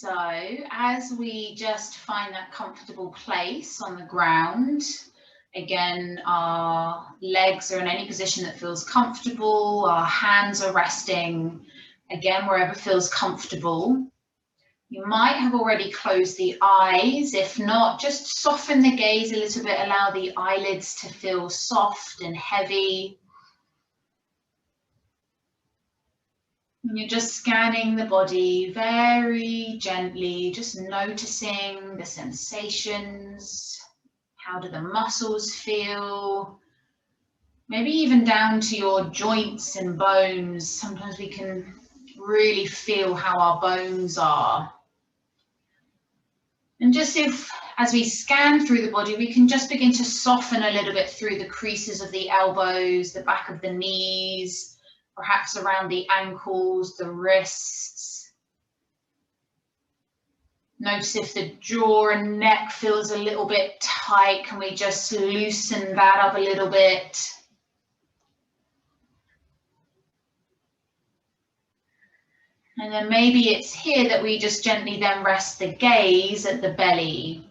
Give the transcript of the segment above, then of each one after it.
So as we just find that comfortable place on the ground, again, our legs are in any position that feels comfortable, our hands are resting, again, wherever feels comfortable. You might have already closed the eyes. If not, just soften the gaze a little bit, allow the eyelids to feel soft and heavy. And you're just scanning the body very gently, just noticing the sensations. How do the muscles feel? Maybe even down to your joints and bones. Sometimes we can really feel how our bones are. And just if, as we scan through the body, we can just begin to soften a little bit through the creases of the elbows, the back of the knees, perhaps around the ankles, the wrists. Notice if the jaw and neck feels a little bit tight. Can we just loosen that up a little bit? And then maybe it's here that we just gently then rest the gaze at the belly,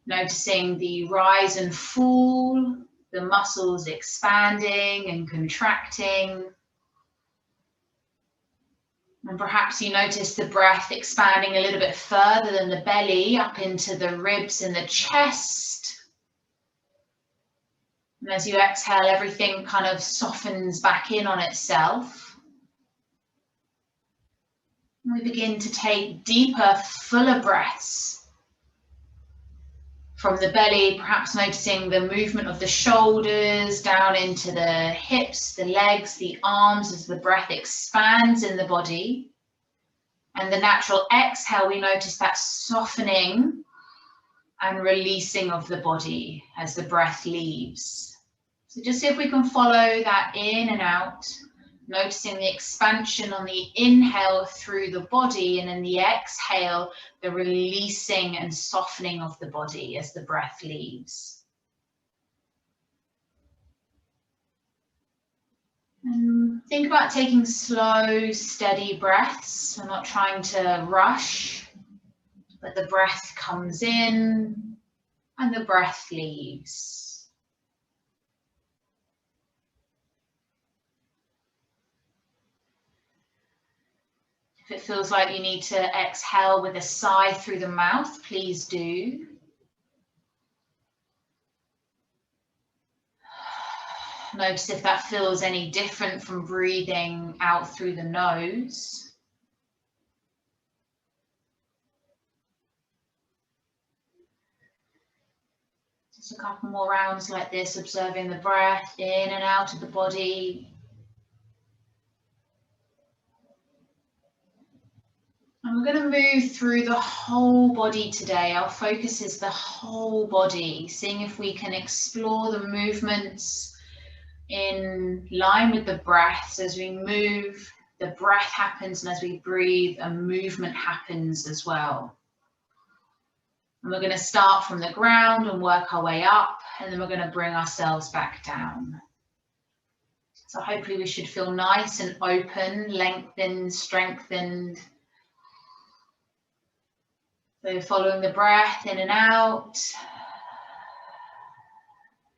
noticing the rise and fall, the muscles expanding and contracting. And perhaps you notice the breath expanding a little bit further than the belly, up into the ribs and the chest. And as you exhale, everything kind of softens back in on itself. And we begin to take deeper, fuller breaths from the belly, perhaps noticing the movement of the shoulders down into the hips, the legs, the arms as the breath expands in the body. And the natural exhale, we notice that softening and releasing of the body as the breath leaves. So just see if we can follow that in and out, noticing the expansion on the inhale through the body, and then the exhale, the releasing and softening of the body as the breath leaves. And think about taking slow, steady breaths. We're not trying to rush, but the breath comes in and the breath leaves. If it feels like you need to exhale with a sigh through the mouth, please do. Notice if that feels any different from breathing out through the nose. Just a couple more rounds like this, observing the breath in and out of the body. And we're going to move through the whole body today. Our focus is the whole body, seeing if we can explore the movements in line with the breaths. As we move, the breath happens, and as we breathe, a movement happens as well. And we're going to start from the ground and work our way up, and then we're going to bring ourselves back down. So hopefully we should feel nice and open, lengthened, strengthened. So following the breath in and out,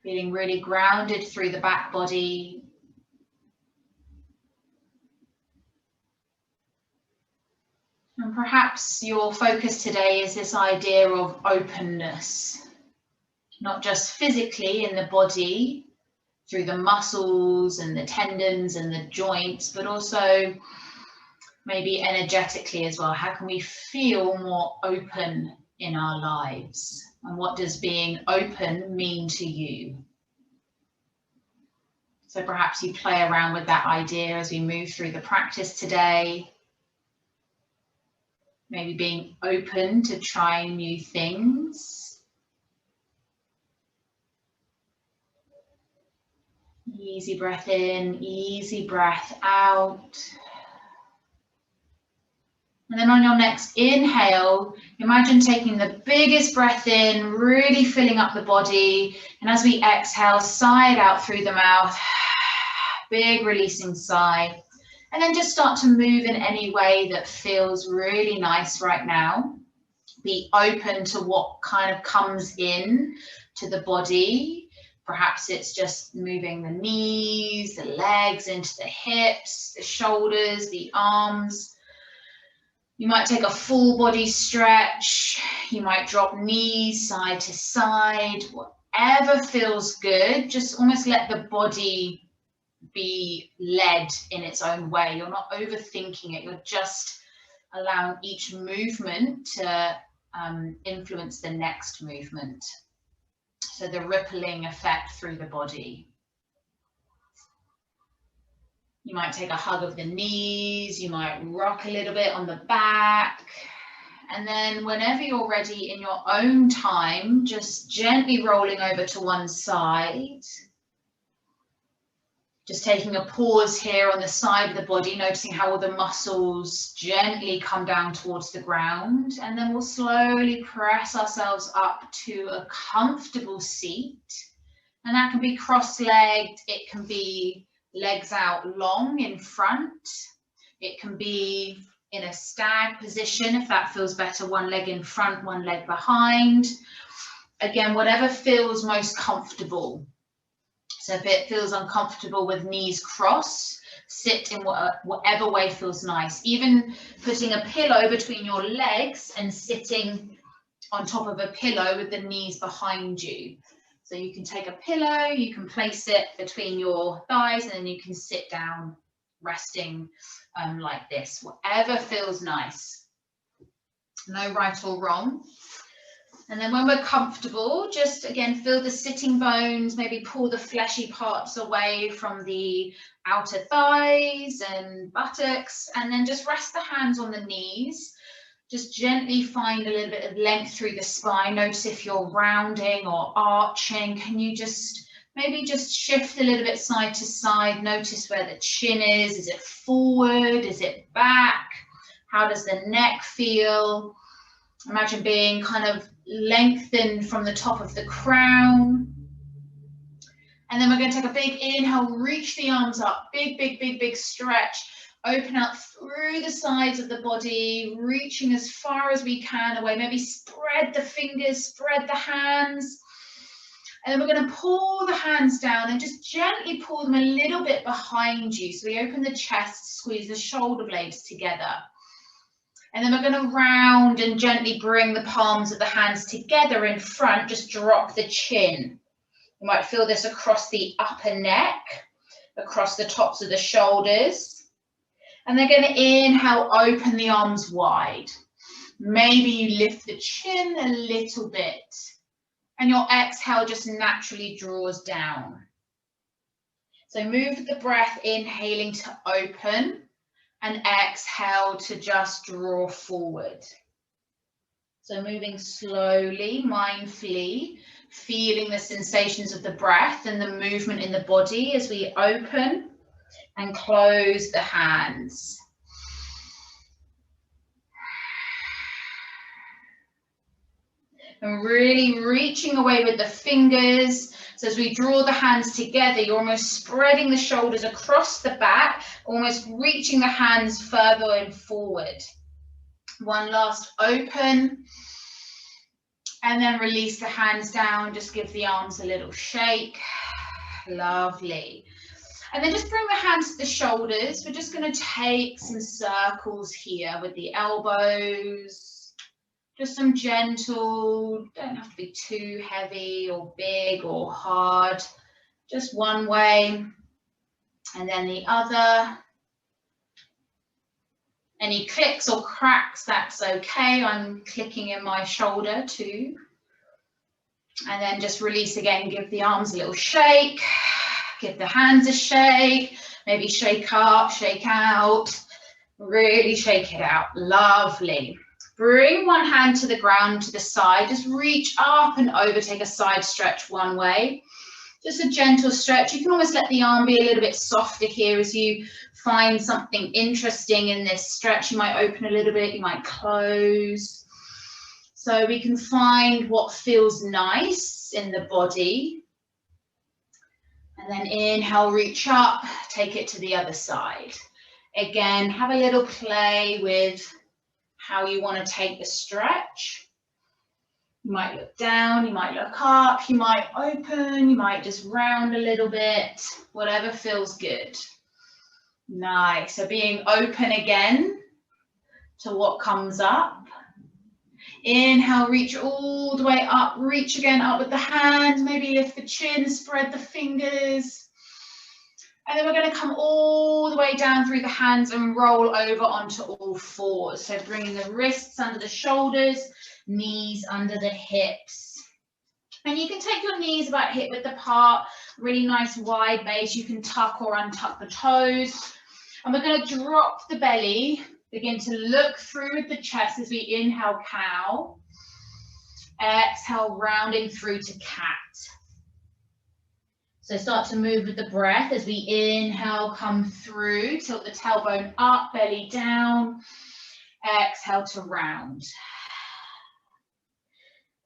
feeling really grounded through the back body. And perhaps your focus today is this idea of openness, not just physically in the body, through the muscles and the tendons and the joints, but also maybe energetically as well. How can we feel more open in our lives? And what does being open mean to you? So perhaps you play around with that idea as we move through the practice today. Maybe being open to trying new things. Easy breath in, easy breath out. And then on your next inhale, imagine taking the biggest breath in, really filling up the body. And as we exhale, sigh it out through the mouth. Big releasing sigh. And then just start to move in any way that feels really nice right now. Be open to what kind of comes in to the body. Perhaps it's just moving the knees, the legs into the hips, the shoulders, the arms. You might take a full body stretch. You might drop knees side to side. Whatever feels good, just almost let the body be led in its own way. You're not overthinking it. You're just allowing each movement to influence the next movement. So the rippling effect through the body. You might take a hug of the knees. You might rock a little bit on the back. And then whenever you're ready in your own time, just gently rolling over to one side. Just taking a pause here on the side of the body, noticing how all the muscles gently come down towards the ground. And then we'll slowly press ourselves up to a comfortable seat. And that can be cross-legged. It can be legs out long in front. It can be in a stag position, if that feels better, one leg in front, one leg behind. Again, whatever feels most comfortable. So if it feels uncomfortable with knees crossed, sit in whatever way feels nice. Even putting a pillow between your legs and sitting on top of a pillow with the knees behind you. So you can take a pillow, you can place it between your thighs, and then you can sit down resting like this. Whatever feels nice. No right or wrong. And then when we're comfortable, just again, feel the sitting bones, maybe pull the fleshy parts away from the outer thighs and buttocks, and then just rest the hands on the knees. Just gently find a little bit of length through the spine. Notice if you're rounding or arching. Can you just maybe just shift a little bit side to side? Notice where the chin is. Is it forward? Is it back? How does the neck feel? Imagine being kind of lengthened from the top of the crown. And then we're going to take a big inhale, reach the arms up, big, big, big, big stretch. Open up through the sides of the body, reaching as far as we can away. Maybe spread the fingers, spread the hands. And then we're going to pull the hands down and just gently pull them a little bit behind you. So we open the chest, squeeze the shoulder blades together. And then we're going to round and gently bring the palms of the hands together in front. Just drop the chin. You might feel this across the upper neck, across the tops of the shoulders. And they're going to inhale, open the arms wide. Maybe you lift the chin a little bit. And your exhale just naturally draws down. So move the breath, inhaling to open. And exhale to just draw forward. So moving slowly, mindfully, feeling the sensations of the breath and the movement in the body as we open and close the hands. And really reaching away with the fingers. So as we draw the hands together, you're almost spreading the shoulders across the back, almost reaching the hands further and forward. One last open. And then release the hands down. Just give the arms a little shake. Lovely. And then just bring the hands to the shoulders. We're just going to take some circles here with the elbows. Just some gentle, don't have to be too heavy or big or hard. Just one way and then the other. Any clicks or cracks, that's okay. I'm clicking in my shoulder too. And then just release again, give the arms a little shake. Give the hands a shake, maybe shake up, shake out, really shake it out. Lovely. Bring one hand to the ground, to the side, just reach up and over, take a side stretch one way. Just a gentle stretch. You can almost let the arm be a little bit softer here as you find something interesting in this stretch. You might open a little bit, you might close. So we can find what feels nice in the body. And then inhale, reach up, take it to the other side. Again, have a little play with how you want to take the stretch. You might look down, you might look up, you might open, you might just round a little bit, whatever feels good. Nice. So being open again to what comes up. Inhale, reach all the way up, reach again up with the hands, maybe lift the chin, spread the fingers. And then we're going to come all the way down through the hands and roll over onto all fours. So bringing the wrists under the shoulders, knees under the hips. And you can take your knees about hip width apart, really nice wide base. You can tuck or untuck the toes. And we're going to drop the belly, begin to look through with the chest as we inhale, cow. Exhale, rounding through to cat. So start to move with the breath as we inhale, come through, tilt the tailbone up, belly down. Exhale to round.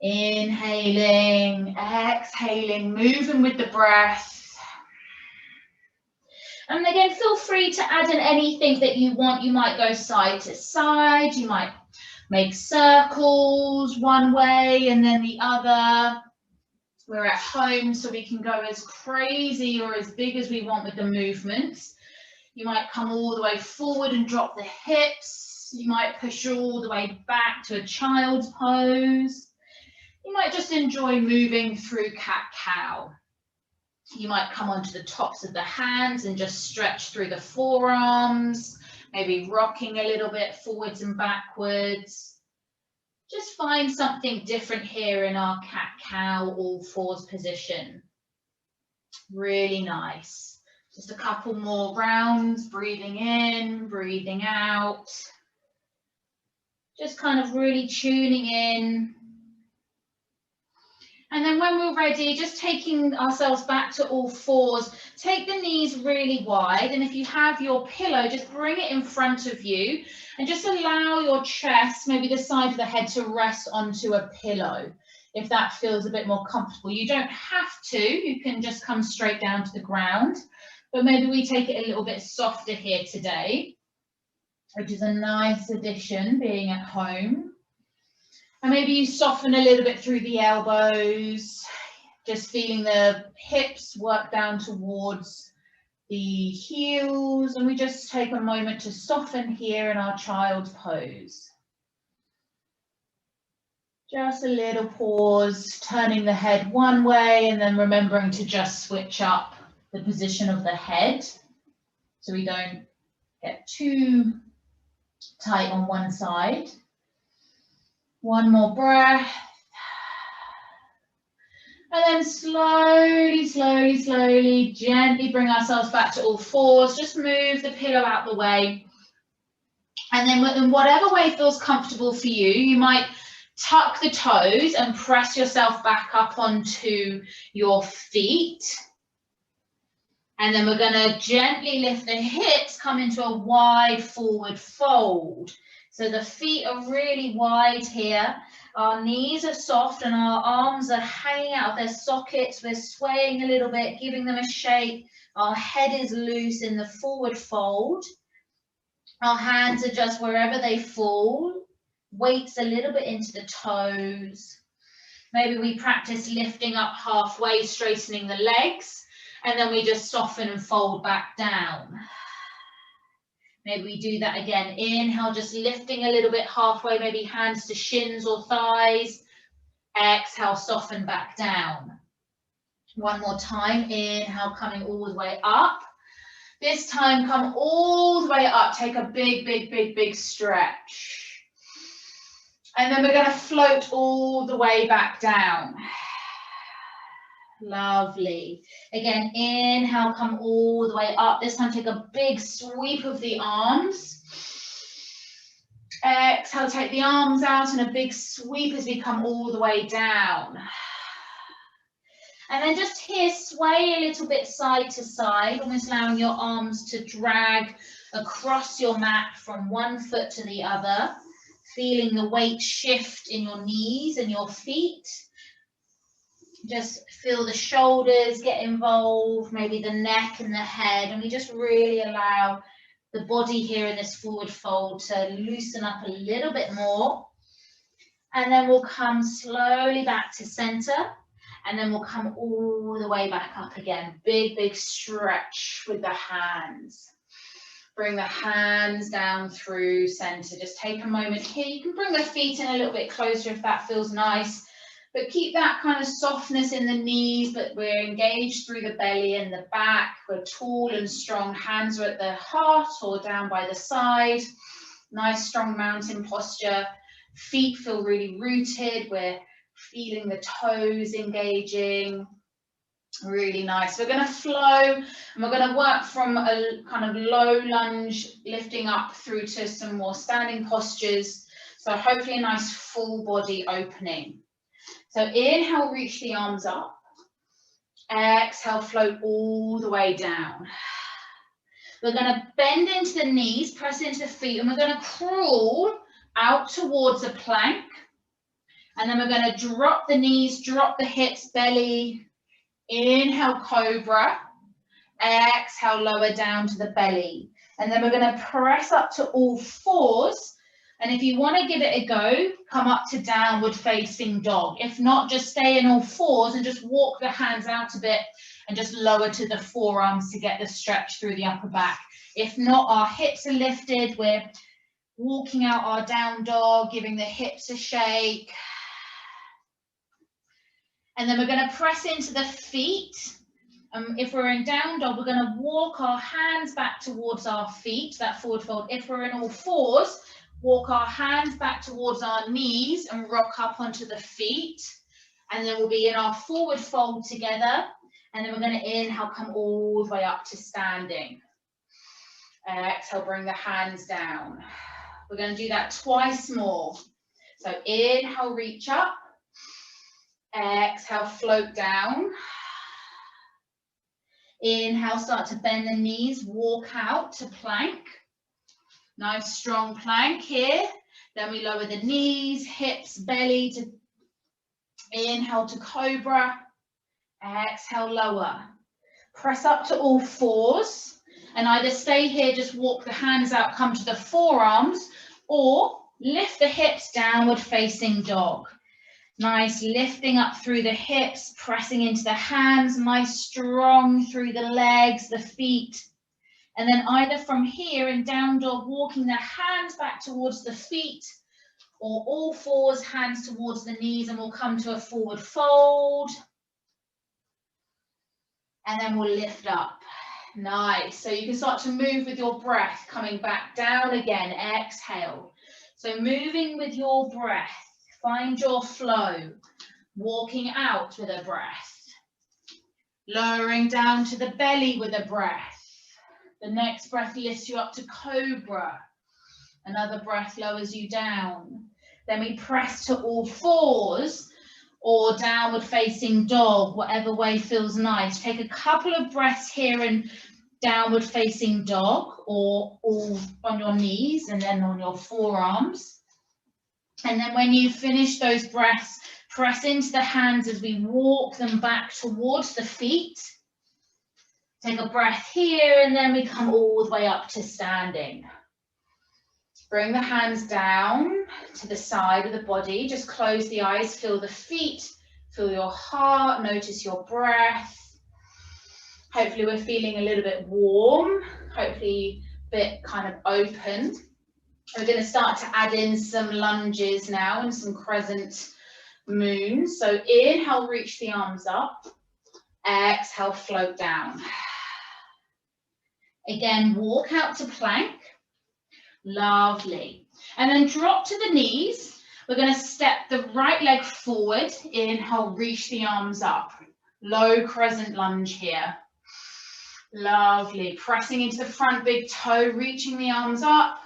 Inhaling, exhaling, moving with the breath. And again, feel free to add in anything that you want. You might go side to side, you might make circles one way and then the other. We're at home, so we can go as crazy or as big as we want with the movements. You might come all the way forward and drop the hips. You might push all the way back to a child's pose. You might just enjoy moving through cat-cow. You might come onto the tops of the hands and just stretch through the forearms, maybe rocking a little bit forwards and backwards. Just find something different here in our cat-cow all fours position. Really nice. Just a couple more rounds, breathing in, breathing out. Just kind of really tuning in. And then when we're ready, just taking ourselves back to all fours, take the knees really wide. And if you have your pillow, just bring it in front of you and just allow your chest, maybe the side of the head, to rest onto a pillow, if that feels a bit more comfortable. You don't have to, you can just come straight down to the ground, but maybe we take it a little bit softer here today, which is a nice addition being at home. And maybe you soften a little bit through the elbows, just feeling the hips work down towards the heels. And we just take a moment to soften here in our child's pose. Just a little pause, turning the head one way and then remembering to just switch up the position of the head so we don't get too tight on one side. One more breath. And then slowly, slowly, slowly, gently bring ourselves back to all fours. Just move the pillow out the way. And then in whatever way feels comfortable for you, you might tuck the toes and press yourself back up onto your feet. And then we're going to gently lift the hips, come into a wide forward fold. So the feet are really wide here. Our knees are soft and our arms are hanging out of their sockets. We're swaying a little bit, giving them a shape. Our head is loose in the forward fold. Our hands are just wherever they fall. Weights a little bit into the toes. Maybe we practice lifting up halfway, straightening the legs, and then we just soften and fold back down. Maybe we do that again. Inhale, just lifting a little bit halfway, maybe hands to shins or thighs. Exhale, soften back down. One more time. Inhale, coming all the way up. This time, come all the way up. Take a big, big, big, big stretch. And then we're going to float all the way back down. Lovely. Again, inhale, come all the way up. This time, take a big sweep of the arms. Exhale, take the arms out and a big sweep as we come all the way down. And then just here, sway a little bit side to side, almost allowing your arms to drag across your mat from one foot to the other, feeling the weight shift in your knees and your feet. Just feel the shoulders get involved, maybe the neck and the head, and we just really allow the body here in this forward fold to loosen up a little bit more. And then we'll come slowly back to center. And then we'll come all the way back up again. Big, big stretch with the hands. Bring the hands down through center. Just take a moment here. You can bring the feet in a little bit closer if that feels nice. But keep that kind of softness in the knees, but we're engaged through the belly and the back. We're tall and strong. Hands are at the heart or down by the side. Nice, strong mountain posture. Feet feel really rooted. We're feeling the toes engaging. Really nice. We're going to flow and we're going to work from a kind of low lunge, lifting up through to some more standing postures. So hopefully a nice full body opening. So inhale, reach the arms up. Exhale, float all the way down. We're going to bend into the knees, press into the feet, and we're going to crawl out towards a plank. And then we're going to drop the knees, drop the hips, belly. Inhale, cobra. Exhale, lower down to the belly. And then we're going to press up to all fours. And if you want to give it a go, come up to downward facing dog. If not, just stay in all fours and just walk the hands out a bit and just lower to the forearms to get the stretch through the upper back. If not, our hips are lifted. We're walking out our down dog, giving the hips a shake. And then we're going to press into the feet. If we're in down dog, we're going to walk our hands back towards our feet, that forward fold. If we're in all fours, walk our hands back towards our knees and rock up onto the feet. And then we'll be in our forward fold together. And then we're going to inhale, come all the way up to standing. Exhale, bring the hands down. We're going to do that twice more. So inhale, reach up. Exhale, float down. Inhale, start to bend the knees, walk out to plank. Nice strong plank here. Then we lower the knees, hips, belly to inhale to cobra. Exhale, lower. Press up to all fours and either stay here, just walk the hands out, come to the forearms, or lift the hips, downward facing dog. Nice, lifting up through the hips, pressing into the hands, nice strong through the legs, the feet. And then either from here in down dog, walking the hands back towards the feet, or all fours, hands towards the knees, and we'll come to a forward fold. And then we'll lift up. Nice. So you can start to move with your breath, coming back down again. Exhale. So moving with your breath. Find your flow. Walking out with a breath. Lowering down to the belly with a breath. The next breath lifts you up to cobra. Another breath lowers you down. Then we press to all fours or downward facing dog, whatever way feels nice. Take a couple of breaths here in downward facing dog or all on your knees and then on your forearms. And then when you finish those breaths, press into the hands as we walk them back towards the feet. Take a breath here and then we come all the way up to standing. Bring the hands down to the side of the body. Just close the eyes, feel the feet, feel your heart, notice your breath. Hopefully we're feeling a little bit warm, hopefully a bit kind of open. We're going to start to add in some lunges now and some crescent moons. So inhale, reach the arms up. Exhale, float down. Again, walk out to plank. Lovely. And then drop to the knees. We're going to step the right leg forward. Inhale, reach the arms up. Low crescent lunge here. Lovely. Pressing into the front big toe, reaching the arms up.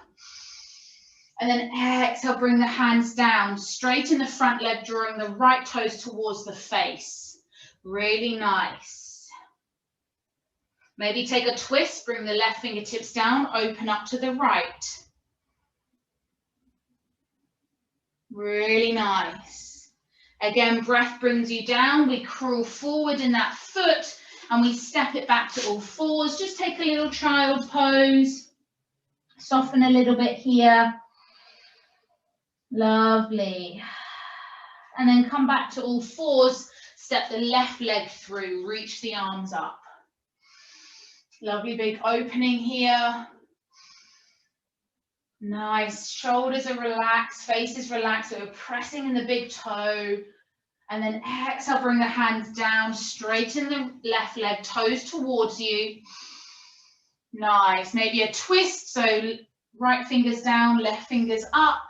And then exhale, bring the hands down. Straighten the front leg, drawing the right toes towards the face. Really nice. Maybe take a twist, bring the left fingertips down, open up to the right. Really nice. Again, breath brings you down. We crawl forward in that foot and we step it back to all fours. Just take a little child's pose. Soften a little bit here. Lovely. And then come back to all fours. Step the left leg through, reach the arms up. Lovely big opening here. Nice, shoulders are relaxed, face is relaxed, so we're pressing in the big toe. And then exhale, bring the hands down, straighten the left leg, toes towards you. Nice, maybe a twist, so right fingers down, left fingers up.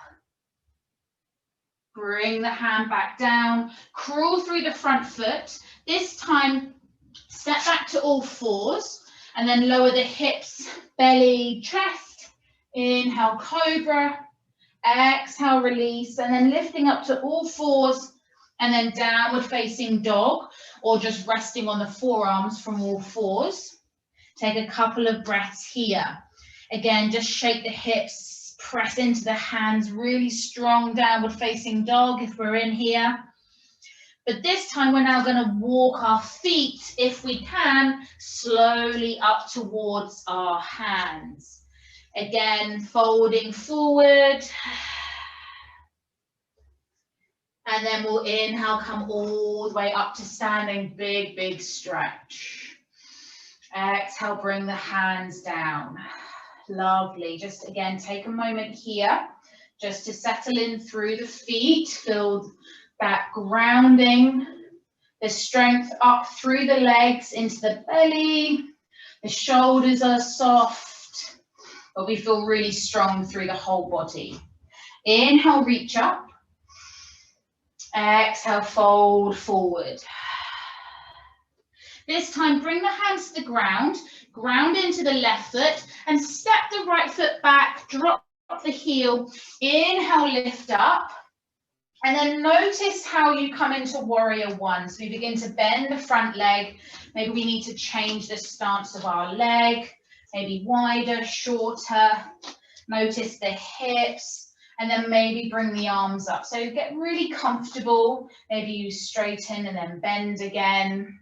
Bring the hand back down, crawl through the front foot. This time, step back to all fours and then lower the hips, belly, chest. Inhale, cobra. Exhale, release, and then lifting up to all fours and then downward facing dog, or just resting on the forearms from all fours. Take a couple of breaths here. Again, just shake the hips, press into the hands, really strong downward facing dog if we're in here. But this time we're now going to walk our feet, if we can, slowly up towards our hands. Again, folding forward. And then we'll inhale, come all the way up to standing, big, big stretch. Exhale, bring the hands down. Lovely. Just again, take a moment here just to settle in through the feet, feel that grounding, the strength up through the legs into the belly. The shoulders are soft, but we feel really strong through the whole body. Inhale, reach up. Exhale, fold forward. This time, bring the hands to the ground, ground into the left foot, and step the right foot back, drop the heel. Inhale, lift up. And then notice how you come into warrior one. So we begin to bend the front leg. Maybe we need to change the stance of our leg, maybe wider, shorter. Notice the hips, and then maybe bring the arms up. So get really comfortable. Maybe you straighten and then bend again.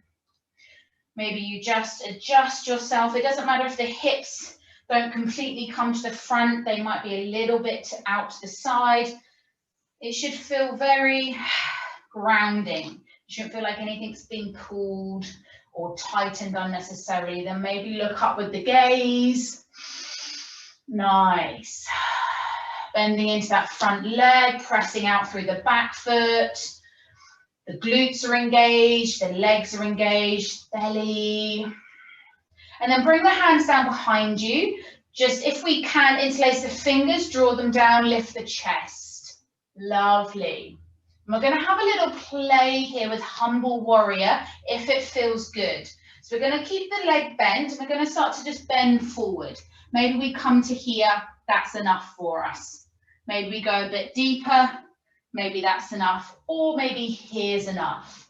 Maybe you just adjust yourself. It doesn't matter if the hips don't completely come to the front. They might be a little bit out to the side. It should feel very grounding. You shouldn't feel like anything's being pulled or tightened unnecessarily. Then maybe look up with the gaze. Nice. Bending into that front leg, pressing out through the back foot. The glutes are engaged, the legs are engaged, belly. And then bring the hands down behind you. Just, if we can, interlace the fingers, draw them down, lift the chest. Lovely. And we're going to have a little play here with humble warrior, if it feels good. So we're going to keep the leg bent, and we're going to start to just bend forward. Maybe we come to here, that's enough for us. Maybe we go a bit deeper, maybe that's enough, or maybe here's enough.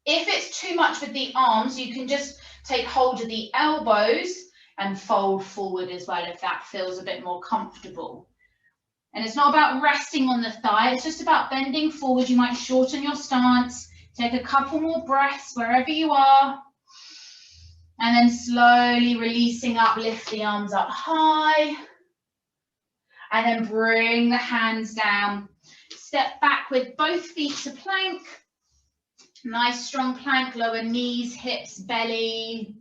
If it's too much with the arms, you can just take hold of the elbows and fold forward as well, if that feels a bit more comfortable. And it's not about resting on the thigh, it's just about bending forward. You might shorten your stance, take a couple more breaths wherever you are. And then slowly releasing up, lift the arms up high. And then bring the hands down. Step back with both feet to plank. Nice strong plank, lower knees, hips, belly.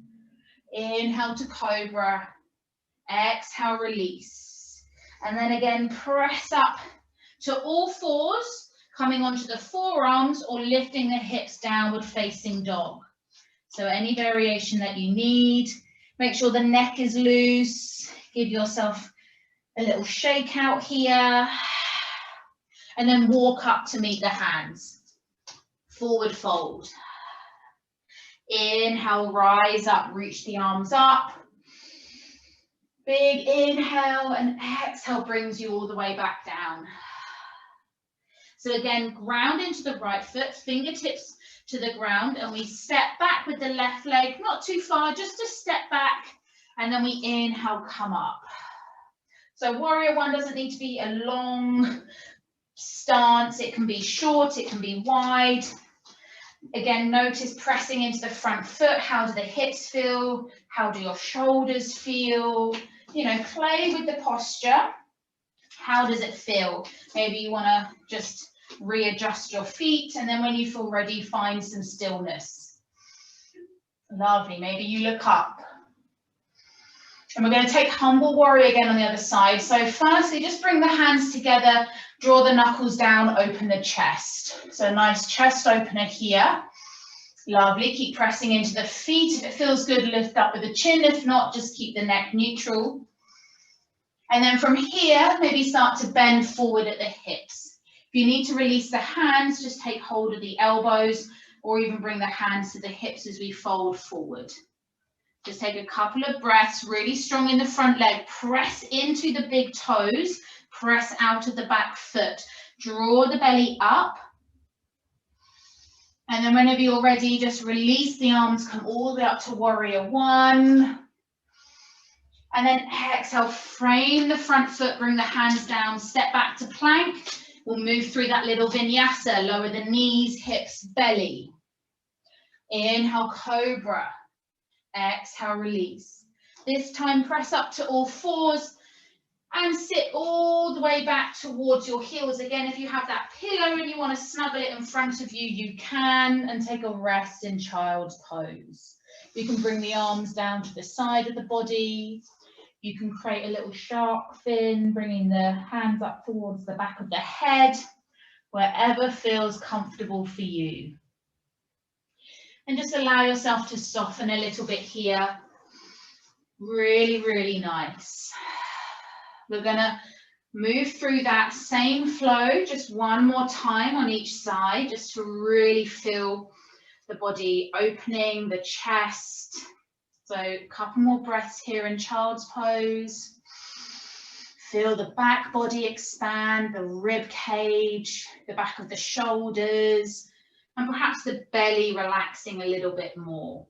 Inhale to cobra. Exhale, release. And then again, press up to all fours, coming onto the forearms or lifting the hips downward facing dog. So any variation that you need. Make sure the neck is loose. Give yourself a little shake out here. And then walk up to meet the hands. Forward fold. Inhale, rise up, reach the arms up. Big inhale, and exhale brings you all the way back down. So again, ground into the right foot, fingertips to the ground, and we step back with the left leg, not too far, just a step back, and then we inhale, come up. So warrior one doesn't need to be a long stance. It can be short, it can be wide. Again, notice pressing into the front foot. How do the hips feel? How do your shoulders feel? you know, play with the posture. How does it feel? Maybe you want to just readjust your feet, and then when you feel ready, find some stillness. Lovely. Maybe you look up. And we're going to take humble warrior again on the other side. So firstly, just bring the hands together, draw the knuckles down, open the chest. So nice chest opener here. Lovely. Keep pressing into the feet. If it feels good, lift up with the chin. If not, just keep the neck neutral. And then from here, maybe start to bend forward at the hips. If you need to release the hands, just take hold of the elbows, or even bring the hands to the hips as we fold forward. Just take a couple of breaths, really strong in the front leg. Press into the big toes, press out of the back foot. Draw the belly up. And then whenever you're ready, just release the arms, come all the way up to warrior one. And then exhale, frame the front foot, bring the hands down, step back to plank. We'll move through that little vinyasa, lower the knees, hips, belly. Inhale, cobra. Exhale, release. This time, press up to all fours and sit all the way back towards your heels. Again, if you have that pillow and you want to snuggle it in front of you, you can, and take a rest in child's pose. You can bring the arms down to the side of the body. You can create a little shark fin, bringing the hands up towards the back of the head, wherever feels comfortable for you. And just allow yourself to soften a little bit here. Really, really nice. We're going to move through that same flow just one more time on each side, just to really feel the body opening, the chest. So a couple more breaths here in child's pose. Feel the back body expand, the rib cage, the back of the shoulders, and perhaps the belly relaxing a little bit more.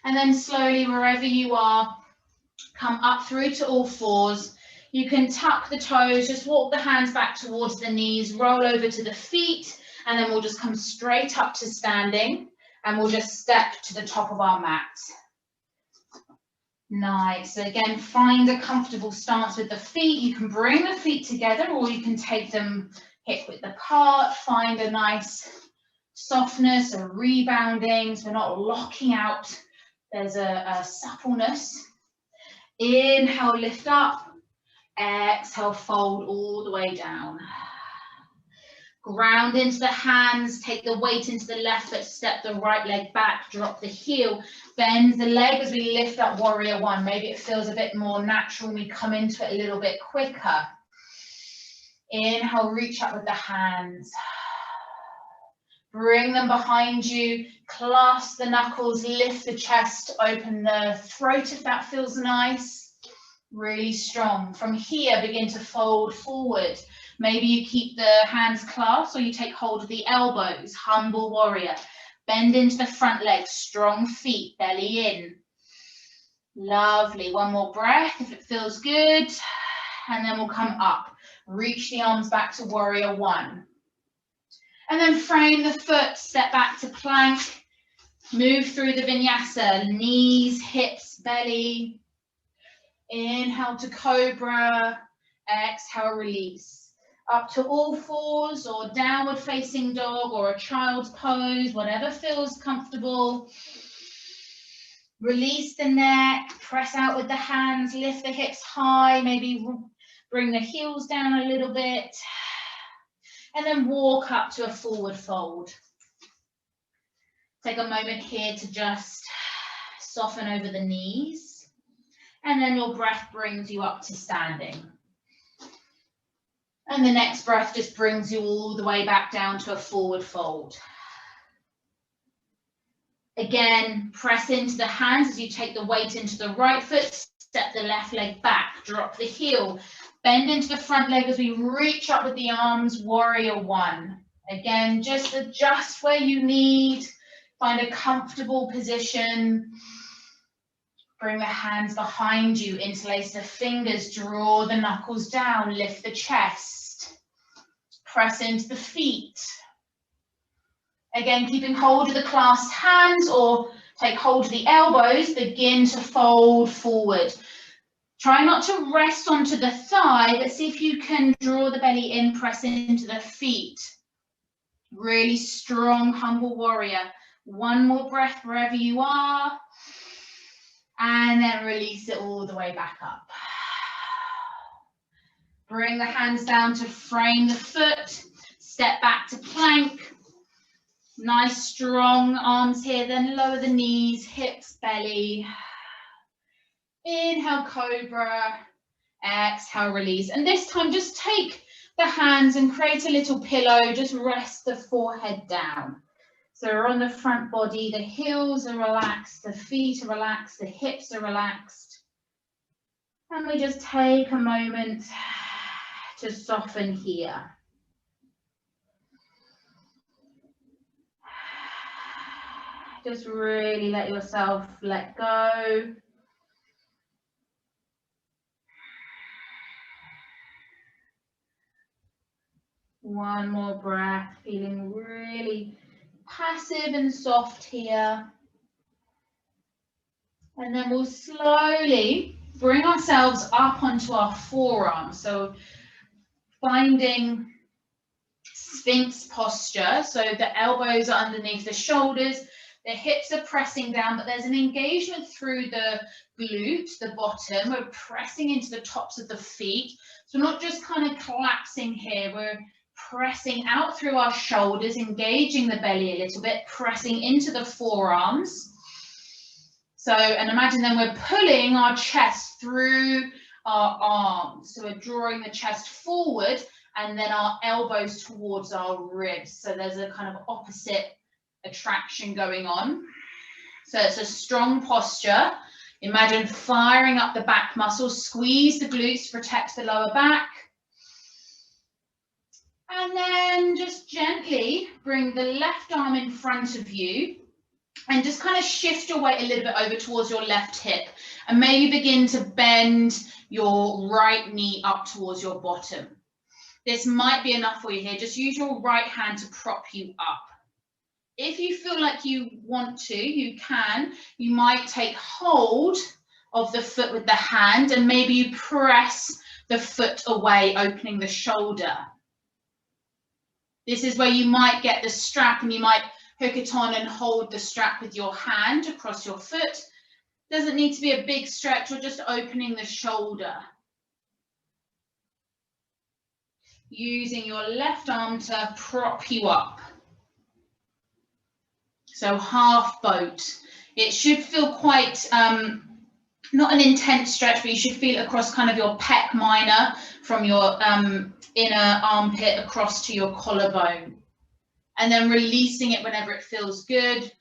And then slowly, wherever you are, come up through to all fours. You can tuck the toes, just walk the hands back towards the knees, roll over to the feet, and then we'll just come straight up to standing, and we'll just step to the top of our mat. Nice. So again, find a comfortable stance with the feet. You can bring the feet together, or you can take them hip width apart. Find a nice softness, a rebounding, so we're not locking out. There's a suppleness. Inhale, lift up. Exhale, fold all the way down. Ground into the hands, take the weight into the left foot, step the right leg back, drop the heel, bend the leg as we lift up warrior one. Maybe it feels a bit more natural when we come into it a little bit quicker. Inhale, reach up with the hands. Bring them behind you, clasp the knuckles, lift the chest, open the throat if that feels nice. Really strong. From here, begin to fold forward. Maybe you keep the hands clasped, or you take hold of the elbows, humble warrior. Bend into the front leg, strong feet, belly in. Lovely. One more breath if it feels good. And then we'll come up. Reach the arms back to warrior one. And then frame the foot, step back to plank. Move through the vinyasa, knees, hips, belly. Inhale to cobra. Exhale, release. Up to all fours, or downward facing dog, or a child's pose, whatever feels comfortable. Release the neck, press out with the hands, lift the hips high, maybe bring the heels down a little bit. And then walk up to a forward fold. Take a moment here to just soften over the knees. And then your breath brings you up to standing. And the next breath just brings you all the way back down to a forward fold. Again, press into the hands as you take the weight into the right foot, step the left leg back, drop the heel, bend into the front leg as we reach up with the arms, warrior one. Again, just adjust where you need, find a comfortable position. Bring the hands behind you, interlace the fingers, draw the knuckles down, lift the chest. Press into the feet. Again, keeping hold of the clasped hands, or Take hold of the elbows, begin to fold forward. Try not to rest onto the thigh, but see if you can draw the belly in, press into the feet. Really strong, humble warrior. One more breath wherever you are. And then release it all the way back up. Bring the hands down to frame the foot. Step back to plank. Nice strong arms here, then lower the knees, hips, belly. Inhale, cobra. Exhale, release. And this time just take the hands and create a little pillow. Just rest the forehead down. So we're on the front body, the heels are relaxed, the feet are relaxed, the hips are relaxed. And we just take a moment to soften here. Just really let yourself let go. One more breath, feeling really passive and soft here. And then we'll slowly bring ourselves up onto our forearms. So finding Sphinx posture. So the elbows are underneath the shoulders, the hips are pressing down, but there's an engagement through the glute, the bottom. We're pressing into the tops of the feet. So not just kind of collapsing here, we're pressing out through our shoulders, engaging the belly a little bit, pressing into the forearms. So, and imagine then we're pulling our chest through our arms. So we're drawing the chest forward and then our elbows towards our ribs. So there's a kind of opposite attraction going on. So it's a strong posture. Imagine firing up the back muscles, squeeze the glutes to protect the lower back. And then just gently bring the left arm in front of you and just kind of shift your weight a little bit over towards your left hip and maybe begin to bend your right knee up towards your bottom. This might be enough for you here. Just use your right hand to prop you up. If you feel like you want to, you can. You might take hold of the foot with the hand and maybe you press the foot away, opening the shoulder. This is where you might get the strap and you might hook it on and hold the strap with your hand across your foot. Doesn't need to be a big stretch or just opening the shoulder. Using your left arm to prop you up. So half boat. It should feel quite, not an intense stretch, but you should feel it across kind of your pec minor from your inner armpit across to your collarbone. And then releasing it whenever it feels good.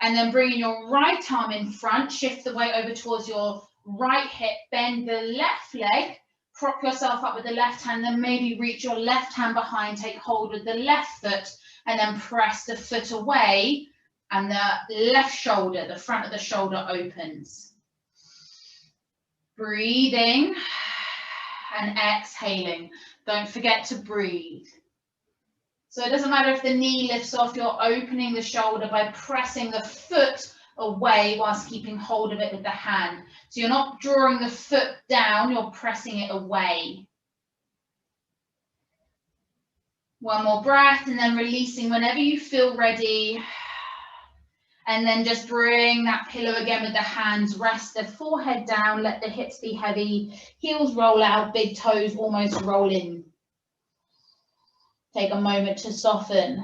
And then bringing your right arm in front, shift the weight over towards your right hip, bend the left leg, prop yourself up with the left hand, then maybe reach your left hand behind, take hold of the left foot, and then press the foot away, and the left shoulder, the front of the shoulder opens. Breathing and exhaling. Don't forget to breathe. So it doesn't matter if the knee lifts off, you're opening the shoulder by pressing the foot away whilst keeping hold of it with the hand. So you're not drawing the foot down, you're pressing it away. One more breath and then releasing whenever you feel ready. And then just bring that pillow again with the hands, rest the forehead down, let the hips be heavy, heels roll out, big toes almost roll in. Take a moment to soften.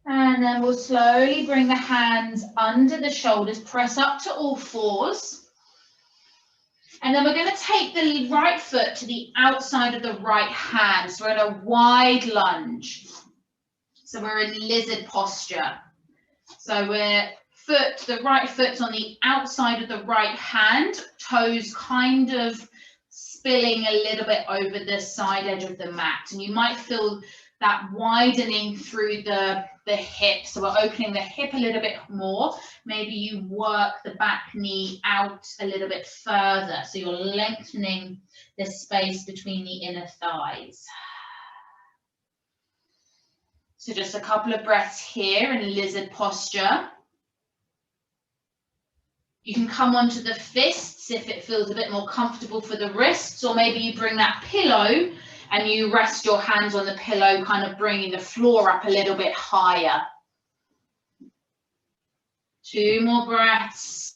And then we'll slowly bring the hands under the shoulders, press up to all fours. And then we're going to take the right foot to the outside of the right hand. So we're in a wide lunge. So we're in lizard posture. So we're the right foot's on the outside of the right hand, toes kind of spilling a little bit over the side edge of the mat. And you might feel that widening through the hip. So we're opening the hip a little bit more. Maybe you work the back knee out a little bit further. So you're lengthening the space between the inner thighs. So just a couple of breaths here in lizard posture. You can come onto the fists if it feels a bit more comfortable for the wrists, or maybe you bring that pillow and you rest your hands on the pillow, kind of bringing the floor up a little bit higher. 2 more breaths.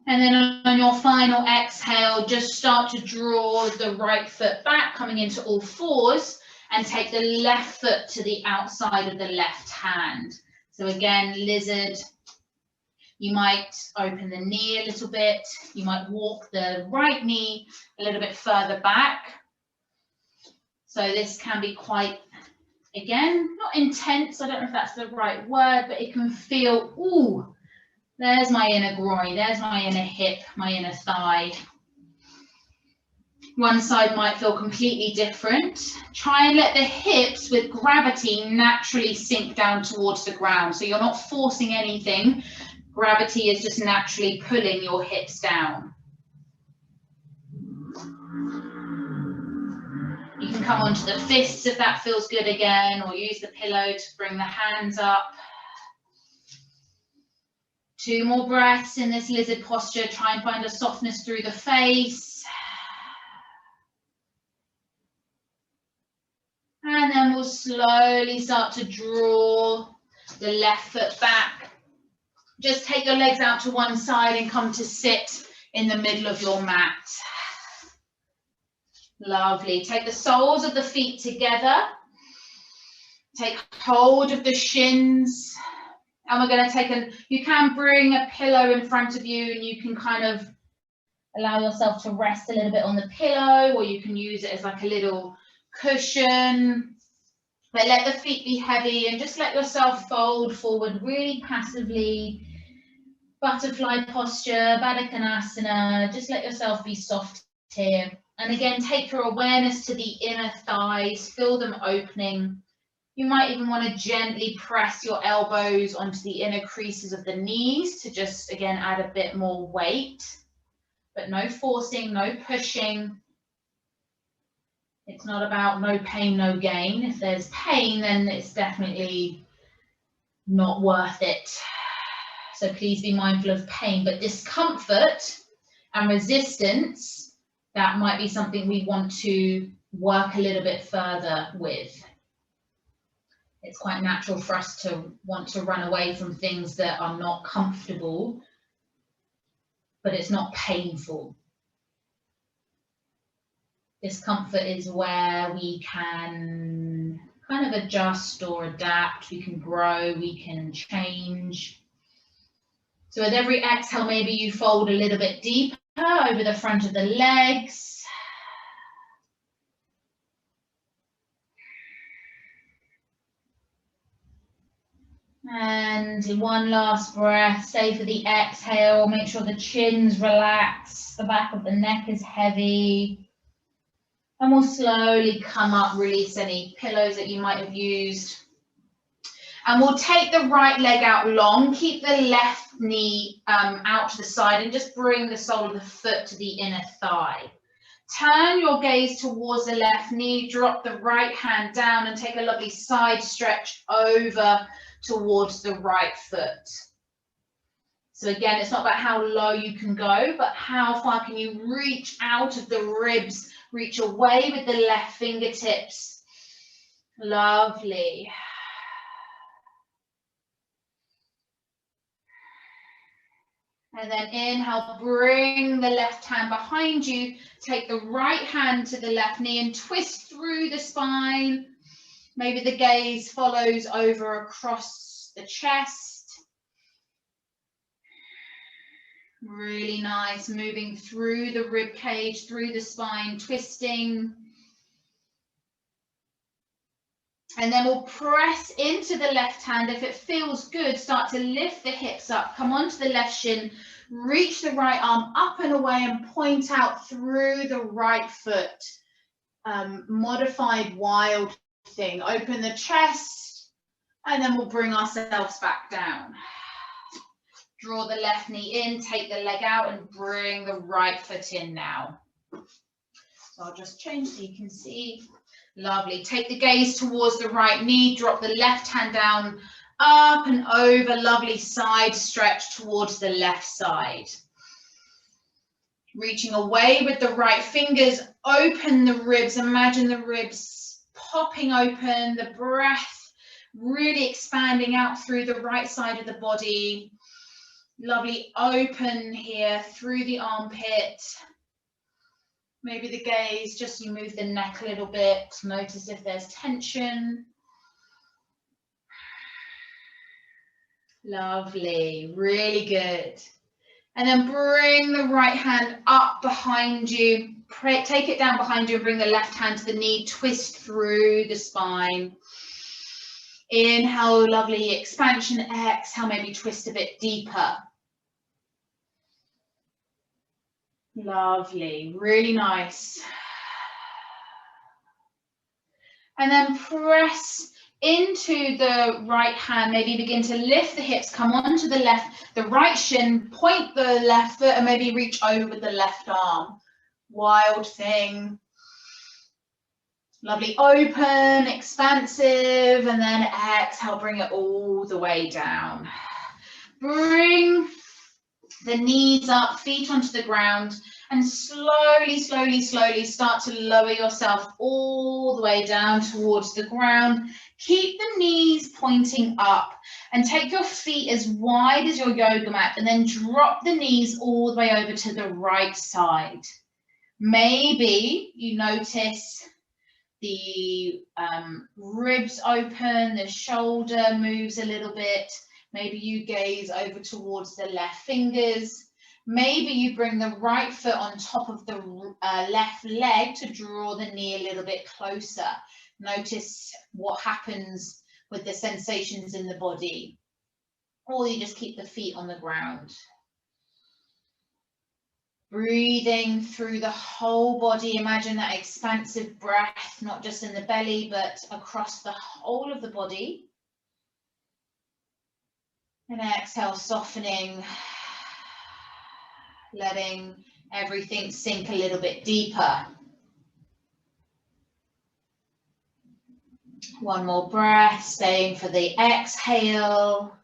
And then on your final exhale, just start to draw the right foot back, coming into all fours, and take the left foot to the outside of the left hand. So again, lizard, you might open the knee a little bit. You might walk the right knee a little bit further back. So this can be quite, again, not intense. I don't know if that's the right word, but it can feel, ooh, there's my inner groin, there's my inner hip, my inner thigh. One side might feel completely different. Try and let the hips with gravity naturally sink down towards the ground. So you're not forcing anything. Gravity is just naturally pulling your hips down. You can come onto the fists if that feels good again, or use the pillow to bring the hands up. 2 more breaths in this lizard posture. Try and find a softness through the face. And then we'll slowly start to draw the left foot back. Just take your legs out to one side and come to sit in the middle of your mat. Lovely. Take the soles of the feet together. Take hold of the shins. And we're going to take you can bring a pillow in front of you and you can kind of allow yourself to rest a little bit on the pillow, or you can use it as like a little cushion. But let the feet be heavy and just let yourself fold forward really passively. Butterfly posture, Baddha Konasana. Just let yourself be soft here. And again, take your awareness to the inner thighs, feel them opening. You might even want to gently press your elbows onto the inner creases of the knees to just, again, add a bit more weight. But no forcing, no pushing. It's not about no pain, no gain. If there's pain, then it's definitely not worth it. So please be mindful of pain, but discomfort and resistance, that might be something we want to work a little bit further with. It's quite natural for us to want to run away from things that are not comfortable, but it's not painful. Discomfort is where we can kind of adjust or adapt, we can grow, we can change. So with every exhale, maybe you fold a little bit deeper over the front of the legs. And one last breath, stay for the exhale, make sure the chin's relaxed, the back of the neck is heavy. And we'll slowly come up, release any pillows that you might have used. And we'll take the right leg out long, keep the left knee out to the side and just bring the sole of the foot to the inner thigh. Turn your gaze towards the left knee, drop the right hand down and take a lovely side stretch over towards the right foot. So again, it's not about how low you can go, but how far can you reach out of the ribs, reach away with the left fingertips. Lovely. And then inhale, bring the left hand behind you, take the right hand to the left knee and twist through the spine. Maybe the gaze follows over across the chest. Really nice, moving through the rib cage, through the spine, twisting. And then we'll press into the left hand. If it feels good, start to lift the hips up, come onto the left shin, reach the right arm up and away and point out through the right foot. modified wild thing. Open the chest, and then we'll bring ourselves back down. Draw the left knee in, take the leg out, and bring the right foot in now. So I'll just change so you can see. Lovely. Take the gaze towards the right knee, drop the left hand down, up and over. Lovely side stretch towards the left side. Reaching away with the right fingers, open the ribs. Imagine the ribs popping open, the breath really expanding out through the right side of the body. Lovely, open here through the armpit. Maybe the gaze, just you move the neck a little bit. Notice if there's tension. Lovely, really good. And then bring the right hand up behind you. Take it down behind you and bring the left hand to the knee. Twist through the spine. Inhale, lovely expansion. Exhale, maybe twist a bit deeper. Lovely, really nice. And then press into the right hand, maybe begin to lift the hips, come onto the left, the right shin, point the left foot and maybe reach over with the left arm. Wild thing. Lovely, open, expansive, and then exhale, bring it all the way down. Bring the knees up, feet onto the ground, and slowly, slowly, slowly start to lower yourself all the way down towards the ground. Keep the knees pointing up and take your feet as wide as your yoga mat and then drop the knees all the way over to the right side. Maybe you notice the ribs open, the shoulder moves a little bit. Maybe you gaze over towards the left fingers. Maybe you bring the right foot on top of the left leg to draw the knee a little bit closer. Notice what happens with the sensations in the body. Or you just keep the feet on the ground. Breathing through the whole body. Imagine that expansive breath, not just in the belly, but across the whole of the body. And exhale, softening, letting everything sink a little bit deeper. One more breath, staying for the exhale.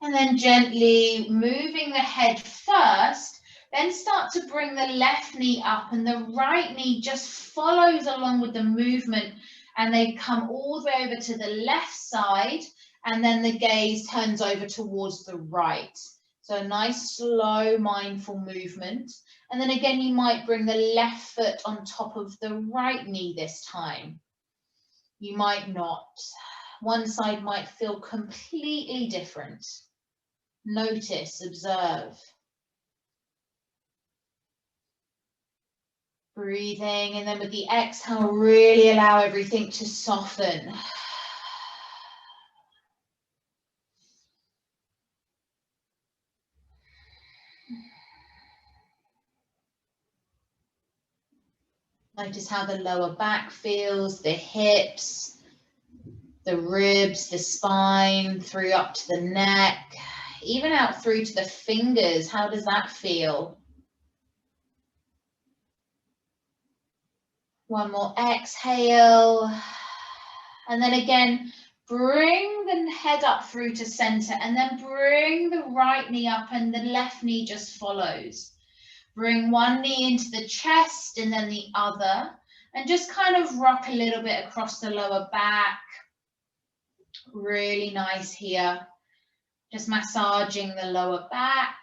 And then gently moving the head first, then start to bring the left knee up and the right knee just follows along with the movement and they come all the way over to the left side and then the gaze turns over towards the right. So a nice slow mindful movement. And then again, you might bring the left foot on top of the right knee this time. You might not. One side might feel completely different. Notice, observe. Breathing, and then with the exhale, really allow everything to soften. Notice how the lower back feels, the hips, the ribs, the spine, through up to the neck, even out through to the fingers. How does that feel? One more exhale. And then again, bring the head up through to center and then bring the right knee up and the left knee just follows. Bring one knee into the chest and then the other, and just kind of rock a little bit across the lower back. Really nice here. Just massaging the lower back.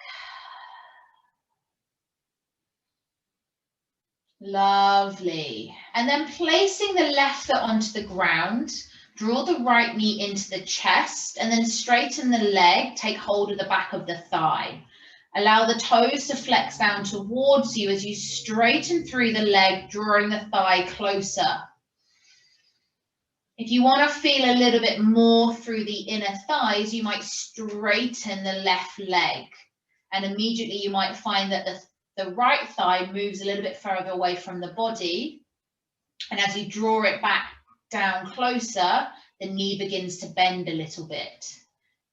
Lovely. And then placing the left foot onto the ground, draw the right knee into the chest and then straighten the leg, take hold of the back of the thigh. Allow the toes to flex down towards you as you straighten through the leg, drawing the thigh closer. If you want to feel a little bit more through the inner thighs, you might straighten the left leg. And immediately you might find that the the right thigh moves a little bit further away from the body. And as you draw it back down closer, the knee begins to bend a little bit.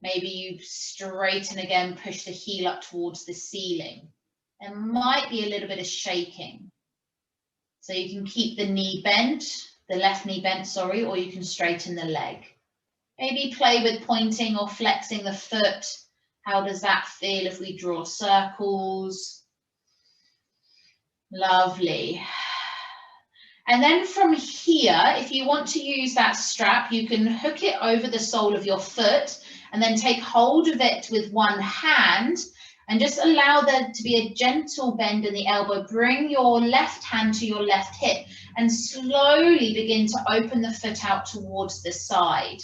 Maybe you straighten again, push the heel up towards the ceiling. There might be a little bit of shaking. So you can keep the knee bent, the left knee bent, sorry, or you can straighten the leg. Maybe play with pointing or flexing the foot. How does that feel if we draw circles? Lovely. And then from here, if you want to use that strap, you can hook it over the sole of your foot and then take hold of it with one hand and just allow there to be a gentle bend in the elbow. Bring your left hand to your left hip and slowly begin to open the foot out towards the side.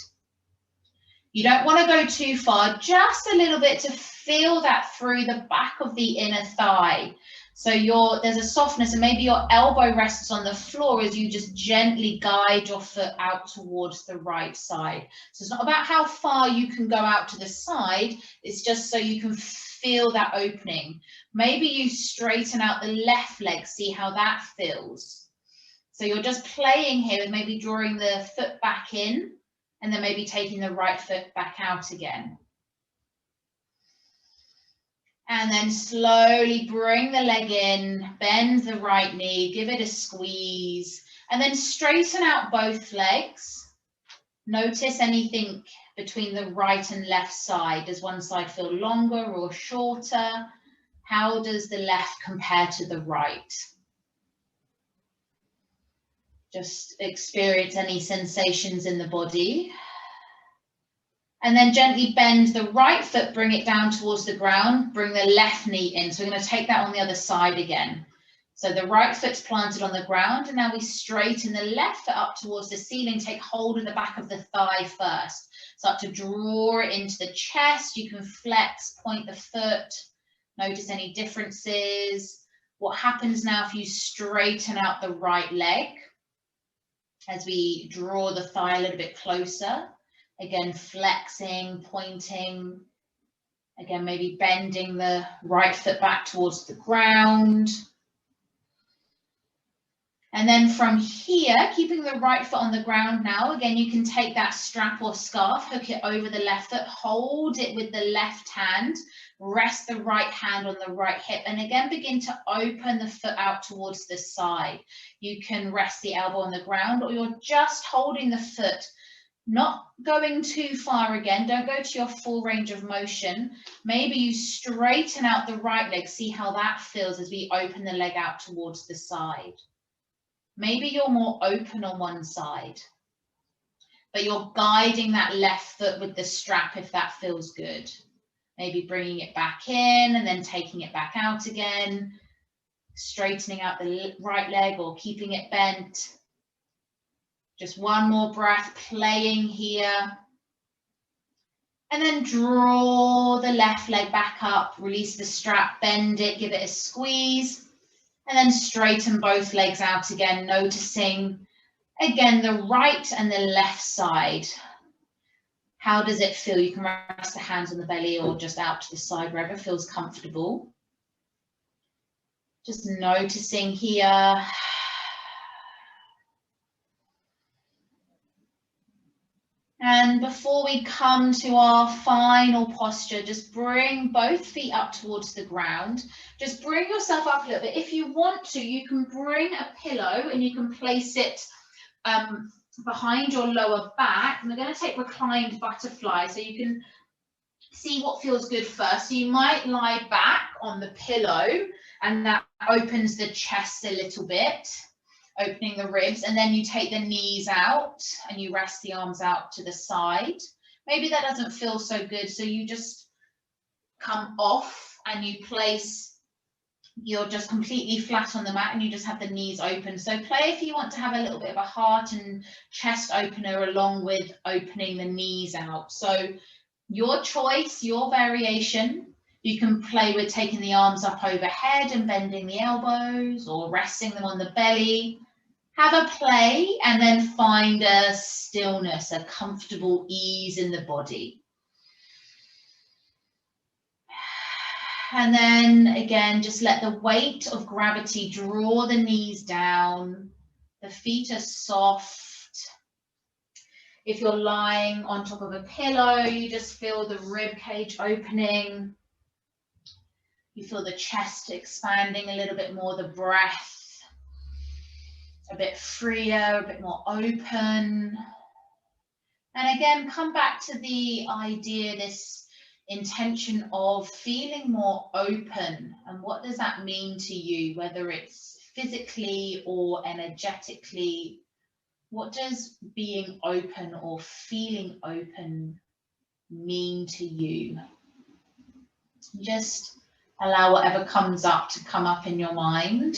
You don't want to go too far, just a little bit to feel that through the back of the inner thigh. So there's a softness, and maybe your elbow rests on the floor as you just gently guide your foot out towards the right side. So it's not about how far you can go out to the side, it's just so you can feel that opening. Maybe you straighten out the left leg, see how that feels. So you're just playing here with maybe drawing the foot back in and then maybe taking the right foot back out again. And then slowly bring the leg in, bend the right knee, give it a squeeze, and then straighten out both legs. Notice anything between the right and left side. Does one side feel longer or shorter? How does the left compare to the right? Just experience any sensations in the body. And then gently bend the right foot, bring it down towards the ground, bring the left knee in. So we're going to take that on the other side again. So the right foot's planted on the ground, and now we straighten the left foot up towards the ceiling. Take hold of the back of the thigh first. Start to draw it into the chest. You can flex, point the foot, notice any differences. What happens now if you straighten out the right leg as we draw the thigh a little bit closer? Again, flexing, pointing. Again, maybe bending the right foot back towards the ground. And then from here, keeping the right foot on the ground now, again, you can take that strap or scarf, hook it over the left foot, hold it with the left hand, rest the right hand on the right hip, and again, begin to open the foot out towards the side. You can rest the elbow on the ground, or you're just holding the foot, not going too far again. Don't go to your full range of motion. Maybe you straighten out the right leg. See how that feels as we open the leg out towards the side. Maybe you're more open on one side, but you're guiding that left foot with the strap if that feels good. Maybe bringing it back in and then taking it back out again, straightening out the right leg or keeping it bent. Just one more breath, playing here. And then draw the left leg back up, release the strap, bend it, give it a squeeze. And then straighten both legs out again, noticing again the right and the left side. How does it feel? You can rest the hands on the belly or just out to the side, wherever feels comfortable. Just noticing here. And before we come to our final posture, just bring both feet up towards the ground. Just bring yourself up a little bit. If you want to, you can bring a pillow and you can place it behind your lower back. And we're going to take reclined butterfly so you can see what feels good first. So you might lie back on the pillow and that opens the chest a little bit, opening the ribs, and then you take the knees out and you rest the arms out to the side. Maybe that doesn't feel so good, so you just come off and you place, you're just completely flat on the mat and you just have the knees open. So play if you want to have a little bit of a heart and chest opener along with opening the knees out. So your choice, your variation. You can play with taking the arms up overhead and bending the elbows or resting them on the belly. Have a play and then find a stillness, a comfortable ease in the body. And then again, just let the weight of gravity draw the knees down. The feet are soft. If you're lying on top of a pillow, you just feel the rib cage opening. You feel the chest expanding a little bit more, the breath a bit freer, a bit more open. And again, come back to the idea, this intention of feeling more open. And what does that mean to you, whether it's physically or energetically? What does being open or feeling open mean to you? Just allow whatever comes up to come up in your mind.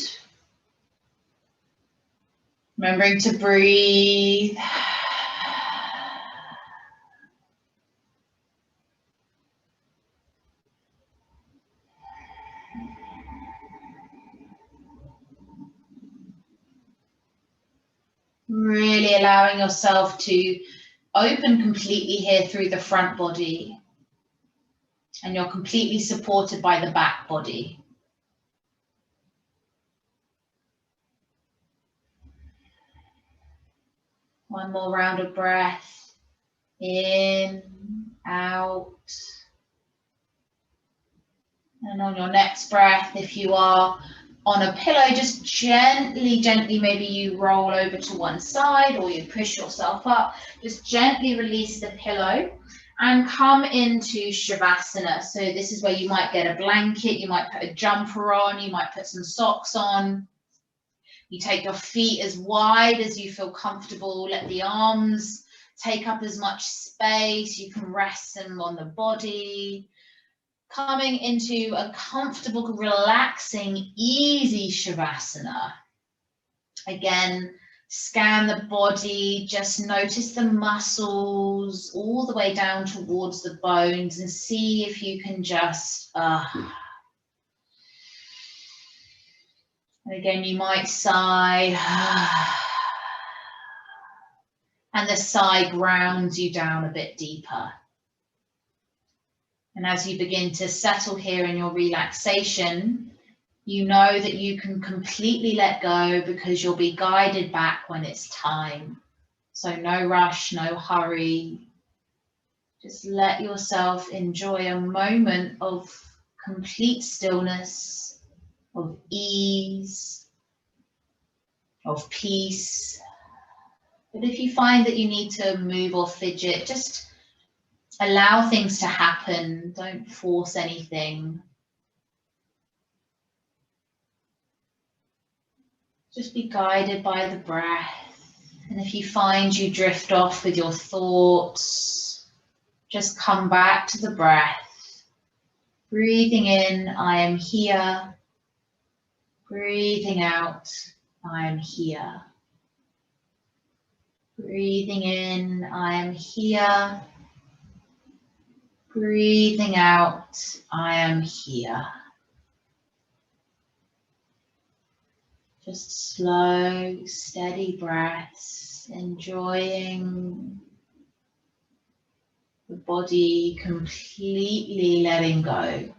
Remembering to breathe. Really allowing yourself to open completely here through the front body. And you're completely supported by the back body. One more round of breath. In, out. And on your next breath, if you are on a pillow, just gently, maybe you roll over to one side or you push yourself up. Just gently release the pillow and come into Shavasana. So this is where you might get a blanket, you might put a jumper on, you might put some socks on. You take your feet as wide as you feel comfortable. Let the arms take up as much space. You can rest them on the body. Coming into a comfortable, relaxing, easy Shavasana. Again, scan the body, just notice the muscles all the way down towards the bones and see if you can just, and again, you might sigh, and the sigh grounds you down a bit deeper. And as you begin to settle here in your relaxation, you know that you can completely let go because you'll be guided back when it's time. So no rush, no hurry. Just let yourself enjoy a moment of complete stillness, of ease, of peace. But if you find that you need to move or fidget, just allow things to happen. Don't force anything. Just be guided by the breath. And if you find you drift off with your thoughts, just come back to the breath. Breathing in, I am here. Breathing out, I am here. Breathing in, I am here. Breathing out, I am here. Just slow, steady breaths, enjoying the body completely letting go.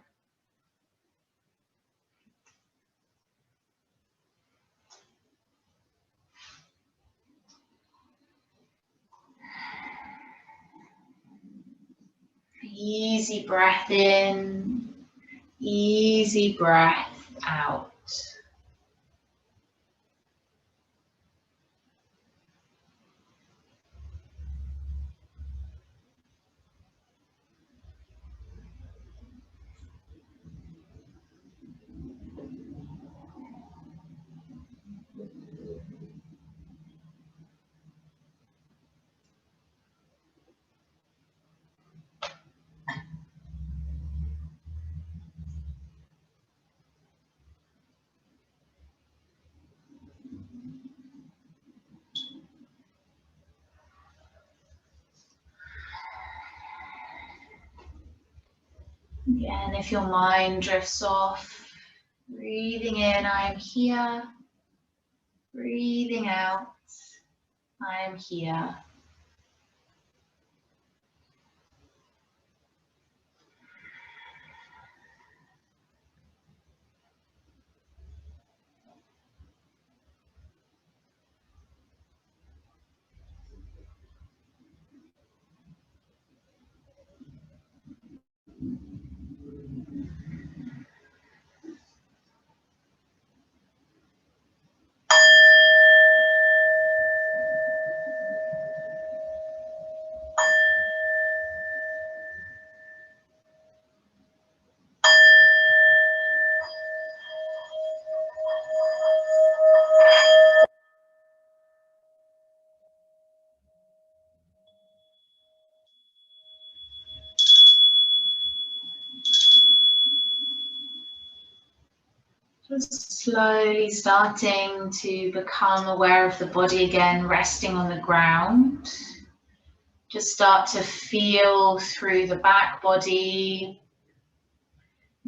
Easy breath in, easy breath out. Again, if your mind drifts off, breathing in, I am here. Breathing out, I am here. Just slowly starting to become aware of the body again, resting on the ground. Just start to feel through the back body,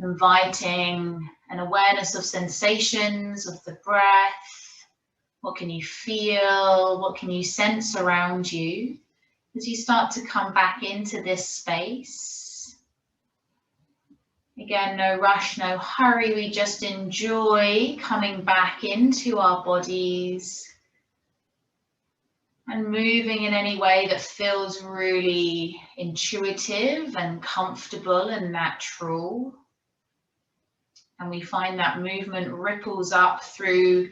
inviting an awareness of sensations, of the breath. What can you feel? What can you sense around you as you start to come back into this space? Again, no rush, no hurry. We just enjoy coming back into our bodies and moving in any way that feels really intuitive and comfortable and natural. And we find that movement ripples up through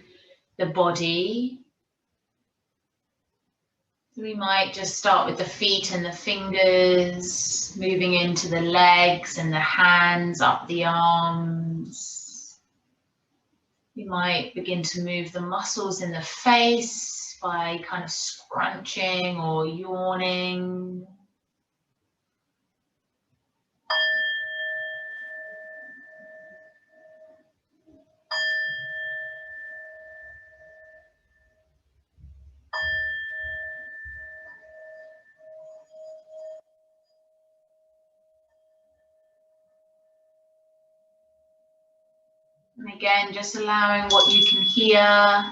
the body. We might just start with the feet and the fingers, moving into the legs and the hands, up the arms. You might begin to move the muscles in the face by kind of scrunching or yawning. And again, just allowing what you can hear.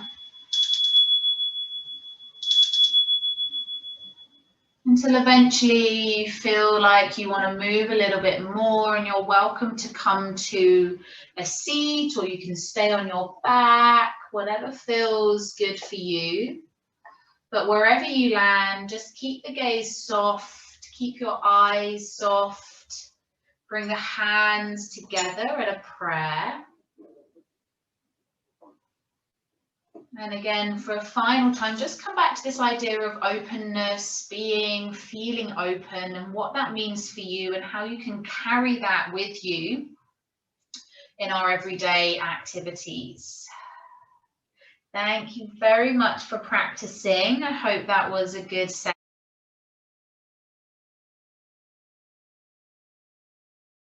Until eventually you feel like you want to move a little bit more, and you're welcome to come to a seat, or you can stay on your back, whatever feels good for you. But wherever you land, just keep the gaze soft, keep your eyes soft, bring the hands together at a prayer. And again, for a final time, just come back to this idea of openness, being, feeling open, and what that means for you and how you can carry that with you in our everyday activities. Thank you very much for practicing. I hope that was a good session.